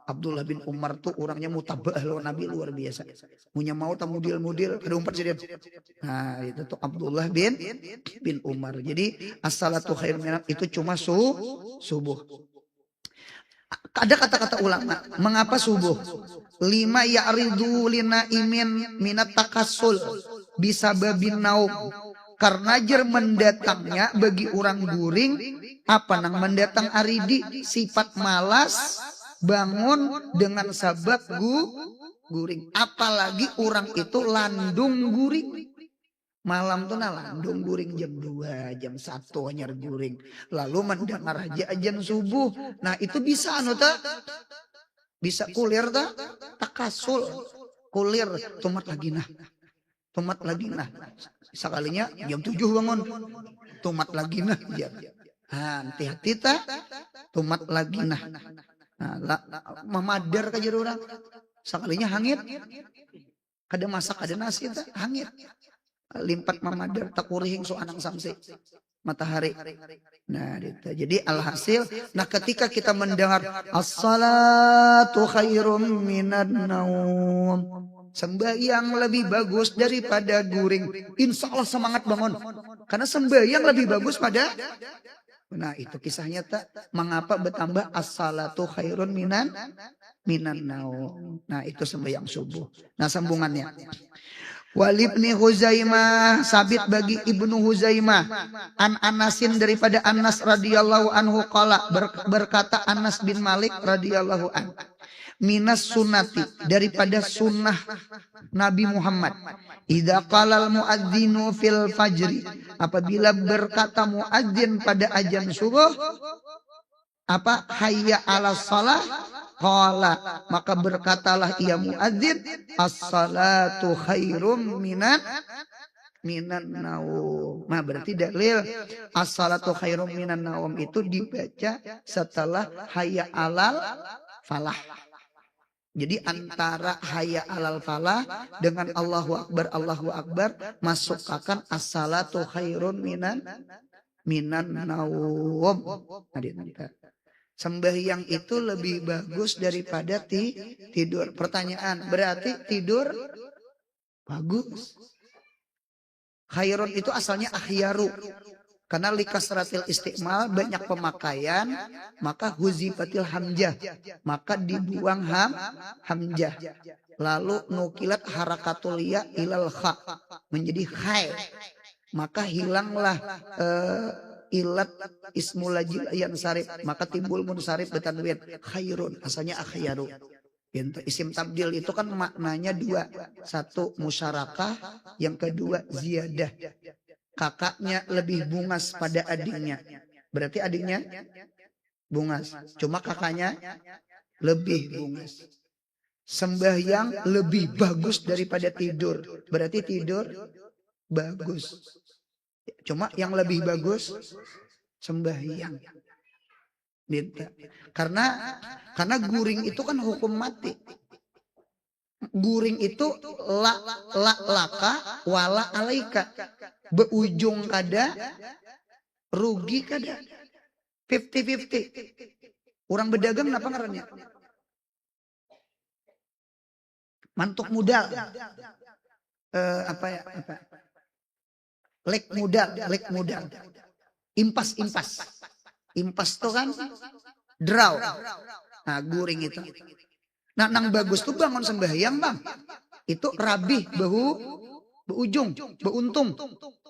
Abdullah bin Umar tuh orangnya mutabah loh Nabi, luar biasa. Punya mau mudil ada umpat sih dia. Nah itu tuh Abdullah bin Umar. Jadi as-salatu khairun minan itu cuma subuh. Ada kata-kata ulama, mengapa subuh? Lima ya'ridu lina imin minat takassul bisa babin naum. Karena jar mendatangnya bagi orang guring apa nang mendatang aridi sifat malas bangun dengan sabab guring. Apalagi orang itu landung guring. Malam tuh landung guring jam 2, jam 1 anyar guring. Lalu mendengar aja azan subuh. Nah itu bisa bisa kulir takasul. Kulir tumat lagi nah. Sekalinya jam 7 bangun. Tumat lagi nah. Hati-hati tumat lagi nah. Memadar ke orang. Sekalinya hangit. Kada masak ada nasi hangit. Limpat memadar tak kurihing so anang samsi. Matahari. Nah, itu. Jadi alhasil, ketika kita mendengar as-salatu khairum minan naum, sembahyang lebih bagus daripada guring. Insya Allah semangat bangun. Karena sembahyang lebih bagus pada. Nah itu kisahnya mengapa bertambah as-salatu khairun minan naum. Nah itu sembahyang subuh. Nah sambungannya. Walibni Huzaimah, sabit bagi Ibnu Huzaimah, an Anasin daripada Anas radhiyallahu anhu qala, berkata Anas bin Malik radhiyallahu anhu, minas sunnati, daripada sunnah Nabi Muhammad, idza qalal muadzinu fil fajri, apabila berkata muadzin pada azan subuh, apa hayya 'alas shalah, qala, maka berkatalah ia muadzin, as-salatu khairum minan naum. Nah berarti dalil as-salatu khairum minan naum itu dibaca setelah hayya 'alal falah. Jadi antara hayya 'alal falah dengan Allahu Akbar masukkan as-salatu khairun minan naum. Sembahyang itu lebih bagus daripada tidur. Pertanyaan, berarti tidur bagus. Khairun itu asalnya akhyaru. Karena likasratil istiqmal banyak pemakaian, maka huzifatil hamjah. Maka dibuang hamjah. lalu nukilat harakatul ya ilal kha menjadi khai, maka hilanglah ilat ismul lajil yang sarif, maka timbul munsarif betanwin khairun, asalnya akhyaru. Isim tabdil itu kan maknanya dua, satu musyarakah, yang kedua ziyadah. Kakaknya lebih bungas pada adiknya, berarti adiknya bungas, cuma kakaknya lebih bungas. Sembahyang lebih bagus daripada tidur, berarti tidur bagus, cuma yang lebih bagus sembahyang. Karena guring itu kan hukum mati. Guring itu laka wala alaika, berujung kada rugi kada, 50-50. Orang berdagang apa ngarannya? Mantuk modal, lek modal, impas tuh kan draw. Nah, guring itu. Nah, nang bagus tuh bangun sembahyang, Bang. Itu rabih beujung, beuntung.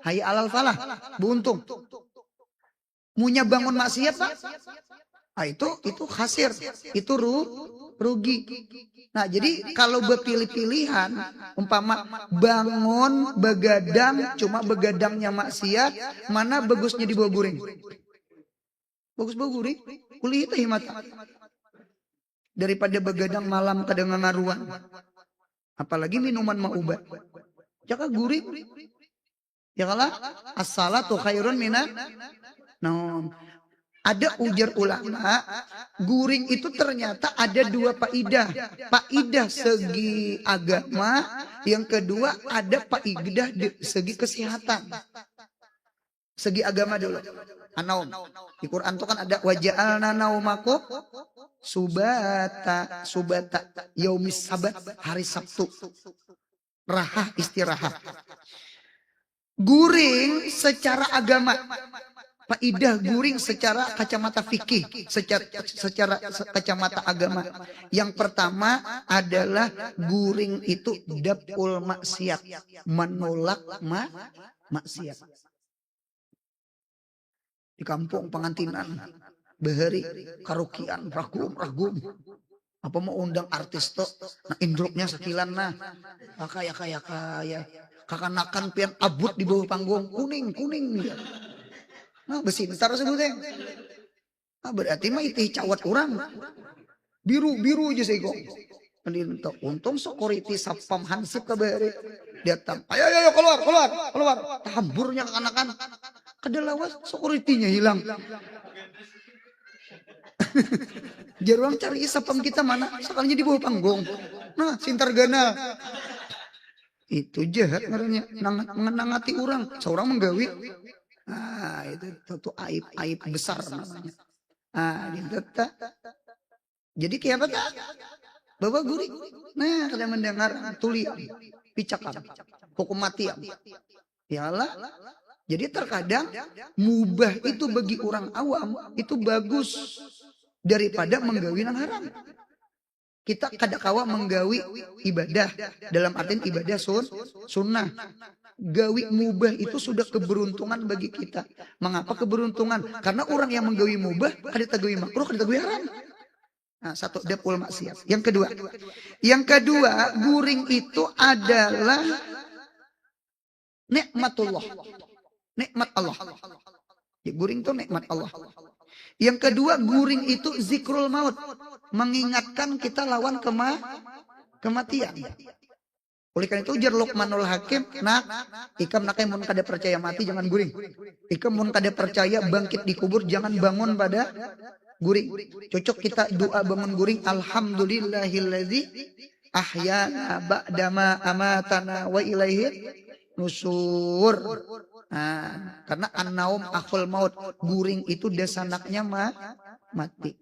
Hayya alal falah, beuntung. Munya bangun maksiat, Pak. Nah, itu khasir, itu rugi. Nah, jadi kalau berpilih-pilihan, umpama bangun begadang, cuma begadangnya maksiat, mana bagusnya dibawa guring? Bagus bawa guring, kuliah itu mata. Daripada begadang malam kadang ngaruan. Apalagi minuman maubat. Jaka guring. Ya kalah, as-salatu khairun minan. Nah, ada ujar ulama, guring itu ternyata ada dua faidah. Faidah segi agama, yang kedua ada faidah segi kesehatan. Segi agama dulu. Anaum. Di Quran itu kan ada waja'alna naumakum subata yaumis sabat, hari Sabtu. Raha, istirahat. Guring secara agama. Faidah guring secara kacamata fikih, secara kacamata agama. Yang pertama adalah guring itu daf'ul maksiat, menolak maksiat. Di kampung pengantinan, beheri, karaokean, ragum. Apa mau undang artis tuh, nah indruknya sekilan nah, kaya. Kakanakan pian abut di bawah panggung, kuning. Nah besintar sebutnya. Nah, berarti mah itu cawat orang. Biru aja sego. Untung security sapam hansip ke beheri. Datang, ayo keluar. Tamburnya kekanakan. Kedalawas security-nya hilang. Jaruang cari sapam kita mana? Sekalinya di bawah panggung. Nah, sintargana. Itu jahat ngarannya, mengenangati orang. Seorang menggawi. Nah, itu satu aib besar namanya. Ah, jadi kayak apa tak? Bawa guring. Nah, kada mendengar tuliam, picakan, hukum matiam. Yalah. Jadi terkadang mubah itu bagi orang awam itu bagus daripada menggawi yang haram. Kita kada kawa menggawi ibadah dalam artian ibadah sunnah. Gawi mubah itu sudah keberuntungan bagi kita. Mengapa keberuntungan? Karena orang yang menggawi mubah kada tagawi makruh, kada tagawi haram. Nah, satu daf'ul maksiat. Yang kedua, guring itu adalah nikmatullah. Nikmat Allah. Ya, guring itu nikmat Allah. Yang kedua, guring itu zikrul maut. Mengingatkan kita lawan kematian. Oleh karena itu ujar Luqmanul Hakim, ikam nakai mun kada percaya mati jangan guring. Ikam mun kada percaya bangkit di kubur jangan bangun pada guring. Cocok kita doa bangun guring, alhamdulillahilladzi ahyana ba'dama amatana wa ilaihi nusur. Nah, karena an-naum akhul maut, guring itu dasanaknya mati.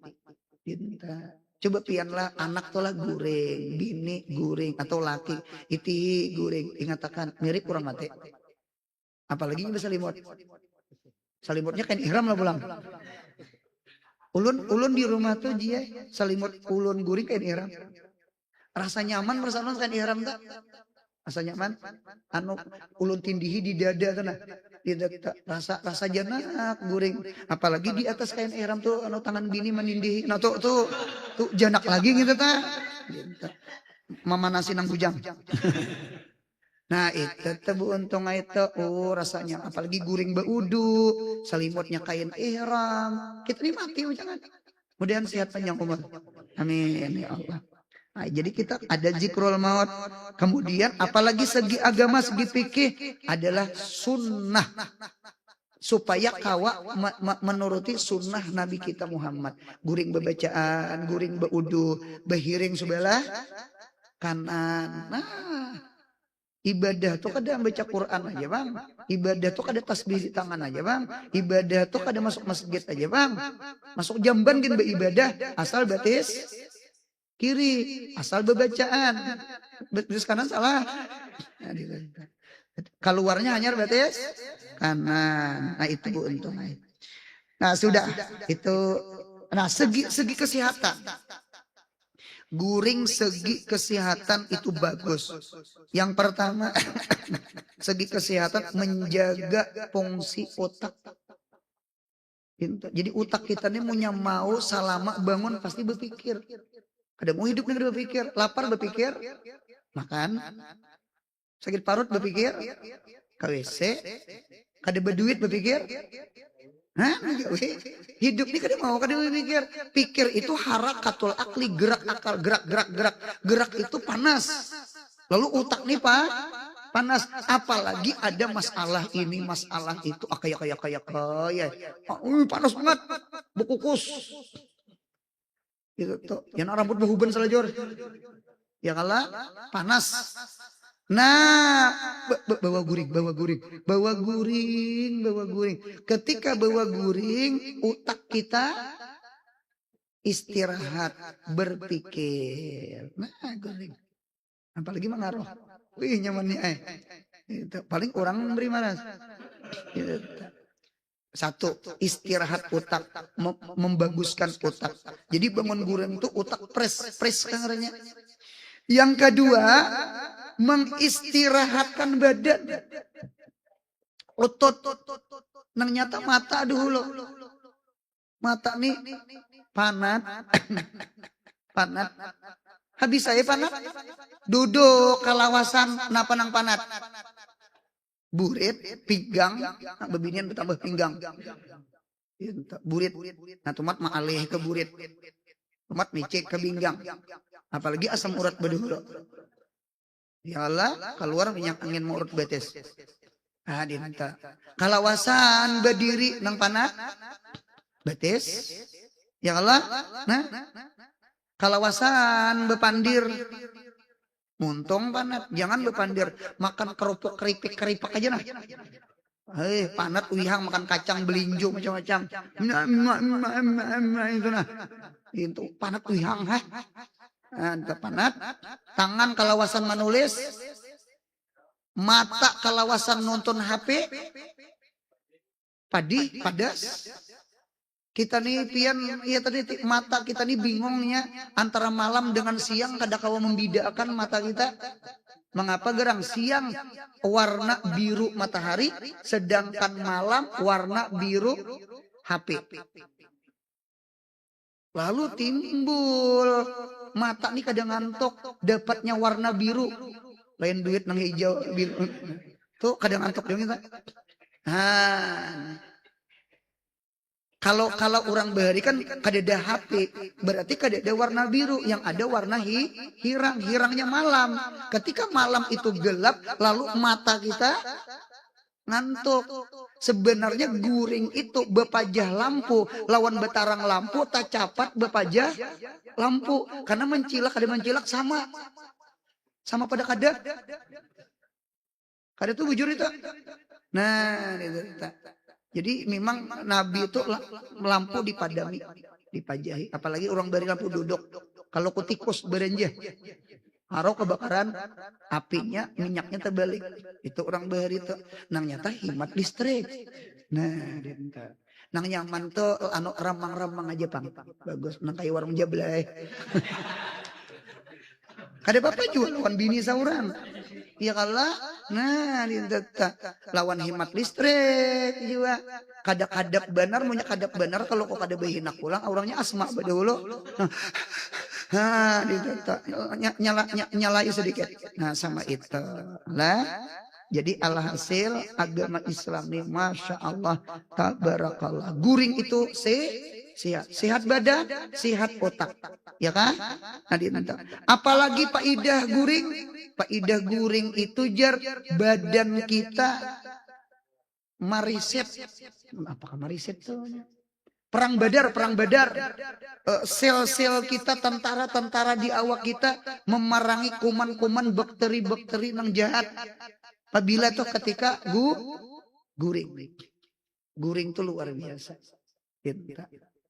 Coba pianlah anak tolah guring, bini guring atau laki iti guring, ingatakan mirip kurang mati. Apalagi ini salimut. Salimutnya kan ihram lah pulang. Ulun di rumah tuh dia salimut ulun guring kain ihram. rasa nyaman merasa kan ihram tak? Rasa nyaman anu ulun tindihi di dada tanah di dada rasa janak guring apalagi di atas kain ihram tuh anu tangan bini menindihi nah tuh janak lagi gitu ta gitu. Memanasi nang bujang nah itu tebu untung itu rasanya apalagi guring beudu selimutnya kain ihram kita nikmati jangan kemudian sehat panjang umur amin ya Allah. Nah, jadi kita ada zikrul maut. Kemudian apalagi segi agama, segi fikih adalah sunnah. Supaya kawa menuruti sunnah Nabi kita Muhammad. Guring bebacaan, guring beudu, behiring sebelah kanan. Nah, ibadah tuh kada baca Quran aja bang. Ibadah tuh kada tasbih di tangan aja bang. Ibadah tuh kada masuk masjid aja bang. Masuk jamban gin beribadah asal batis kiri asal bebacaan terus kanan salah keluarnya hanya batis kanan nah itu bu untung nah sudah itu nah segi kesehatan guring segi kesehatan itu bagus yang pertama segi kesehatan menjaga fungsi otak jadi otak kita ini punya mau selama bangun pasti berpikir ada mau hidup nih berpikir, lapar berpikir, makan, sakit parut berpikir, KWC, kada berduit berpikir, hah? Hidup nih kada mau kada berpikir, pikir itu harakatul akli gerak akal gerak itu panas, lalu otak nih pak panas, apalagi ada masalah ini masalah itu, kayak panas banget, bekukus. Gitu tuh. Yang rambut behuban selajur. Ya kalah panas. Nah, bawa guring. Ketika bawa guring, otak kita istirahat, berpikir. Nah, guring. Apalagi mengaruh. Wih, nyamannya Itu paling orang memberi malas. Gitu. Satu, istirahat otak, membaguskan otak. Jadi bangun guring itu otak fresh kangarnya. Yang kedua, mengistirahatkan badan. Otot, nang nyata mata dulu. Mata nih panat. Habis saya panat. Duduk kalawasan napa nang panat. Burit, pinggang, bebinian bertambah pinggang. Burit, nah tomat maalih ke burit. Tomat micik ke pinggang. Apalagi asam urat beduro. Ya Allah, keluar minyak angin mau urut betes. Ah, dinta. Kalawasan berdiri nang panat, betes. Ya Allah, nah. Kalawasan bepandir, muntung panat, jangan bepandir, makan kerupuk keripik aja nah. Panat uyang makan kacang belinjo macam-macam. Itu nah. Itu panat uyang panat, tangan kalawasan menulis, mata kalawasan nonton HP, padas. Kita nih pian, ya tadi mata kita nih bingungnya antara malam dengan siang kada kawa membedakan mata kita. Mengapa gerang siang warna biru matahari, sedangkan malam warna biru HP. Lalu timbul mata nih kadang ngantuk, dapatnya warna biru, lain duit nang hijau biru. Tuh kadang ngantuk dong kita. Kalau orang bahari kan kadada HP, berarti kadada warna biru, yang ada warna hirangnya malam. Ketika malam itu gelap, lalu mata kita ngantuk. Sebenarnya guring itu bepajah lampu, lawan betarang lampu tak capat bepajah lampu, karena kada mencilak sama pada kada tuh bujur itu. Nah, itu. Jadi memang Nabi itu lampu dipadami, dipajahi. Apalagi orang dari lampu duduk. Kalau kutikus berenjah, haro kebakaran, apinya, minyaknya terbalik. Itu orang bahari itu. Nang nyata himat listrik. Nah, nang nyaman tuh anu ramang-ramang aja pang. Bagus. Nang kayak warung jablay. Kada bapak juga lawan bini saurang. Ya kalah, nah diteta lawan hemat listrik juga. Kadap-kadap benar, punya kadap benar kalau kok kada behinak pulang, orangnya asma dahulu. Nah, diteta nyalai sedikit. Nah sama itu lah. Jadi alhasil agama Islam ini Masya Allah tabarakallah. Guring itu sehat badan, sehat otak. Ya kan? Nanti. Apalagi faidah guring. Faidah guring itu jar badan kita mariset. Apakah mariset tuh? Perang badar. Sel-sel kita, tentara-tentara di awak kita memerangi kuman-kuman, bakteri-bakteri yang jahat. Apabila tuh ketika guring. Guring tuh luar biasa.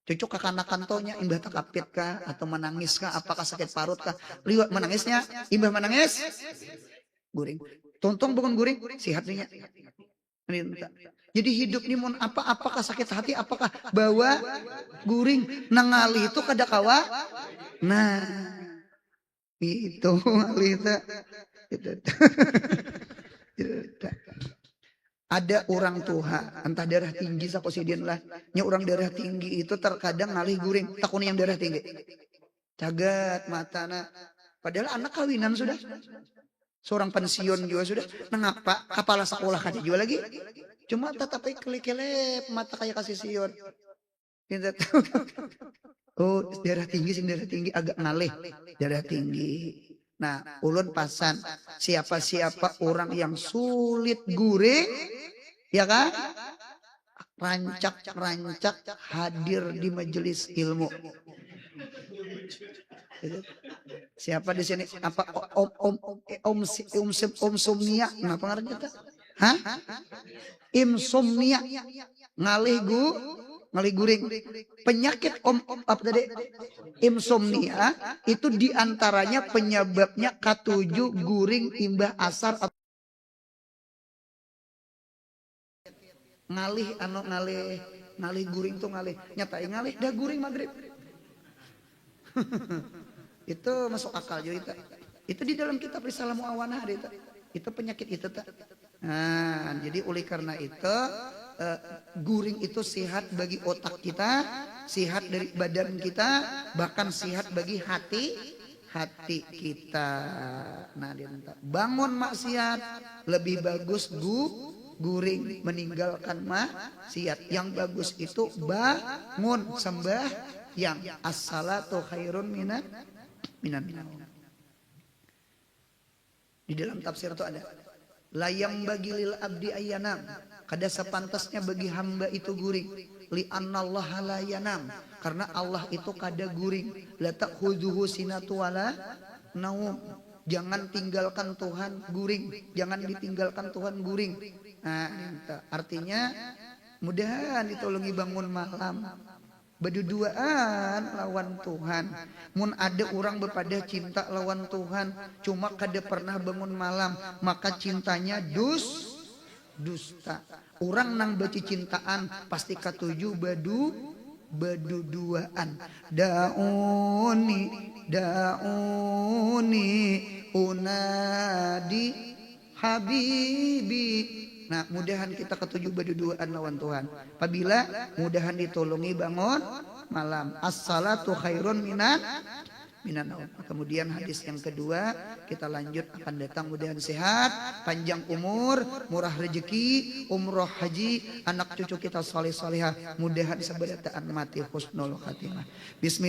Cocok kekanakan tohnya imbah takapit kah atau menangis kah, apakah sakit parut kah, liwat menangisnya imbah menangis guring tontong bangun guring sihatnya. Jadi hidup ini mun apakah sakit hati, apakah bawa guring nangali itu kada kawa. Nah itu alita ada orang tua entah darah tinggi sakosidin lah nya orang darah tinggi itu terkadang ngalih guring takun yang darah tinggi cagat matana padahal anak kawinan sudah seorang pensiun juga sudah nengapa kepala sekolah kada juga lagi cuma tetapi kelip-kelip mata kayak kasih sion oh darah tinggi agak ngalih darah tinggi. Nah, ulun pasan siapa-siapa orang yang sulit guring, ya kan? Rancak hadir di majelis ilmu. Siapa di sini? Apa om somnia? Kenapa ngaranya itu? Hah? Insomnia. Ngalih guring. Penyakit apa tadi? Insomnia itu diantaranya penyebabnya ketujuh guring imbah asar atau ngalih guring tuh ngalih nyatain ngalih dah guring maghrib. Itu masuk akal juga itu di dalam kitab Risalah Muawanah itu penyakit itu tak. Nah, jadi oleh karena itu guring itu sehat bagi otak kita, sehat dari badan kita, bahkan sehat bagi hati kita. Nah, dia minta bangun maksiat lebih bagus guring meninggalkan maksiat. Yang bagus itu bangun sembah yang as-salatu khairun minan. Di dalam tafsir itu ada layang bagi lil abdi ayanam kada sepantasnya bagi hamba itu guring li annallaha la yanam karena Allah itu kada guring la ta'khudhuhu sinatu wala naum jangan tinggalkan Tuhan guring jangan ditinggalkan Tuhan guring. Nah artinya mudahan ditolongi bangun malam berduaan lawan Tuhan. Mun ada orang bepada cinta lawan Tuhan cuma kada pernah bangun malam maka cintanya dusta. Orang nang beci cintaan pasti katuju berduaan. Dauni unadi habibi. Nah, mudahan kita ketujuh berduaan lawan Tuhan. Apabila mudahan ditolongi bangun malam. As-salatu khairun minan naum. Kemudian hadis yang kedua kita lanjut akan datang mudahan sehat, panjang umur, murah rezeki, umroh haji, anak cucu kita saleh salehah, mudahan sabarataan mati husnul khatimah. Bismillah.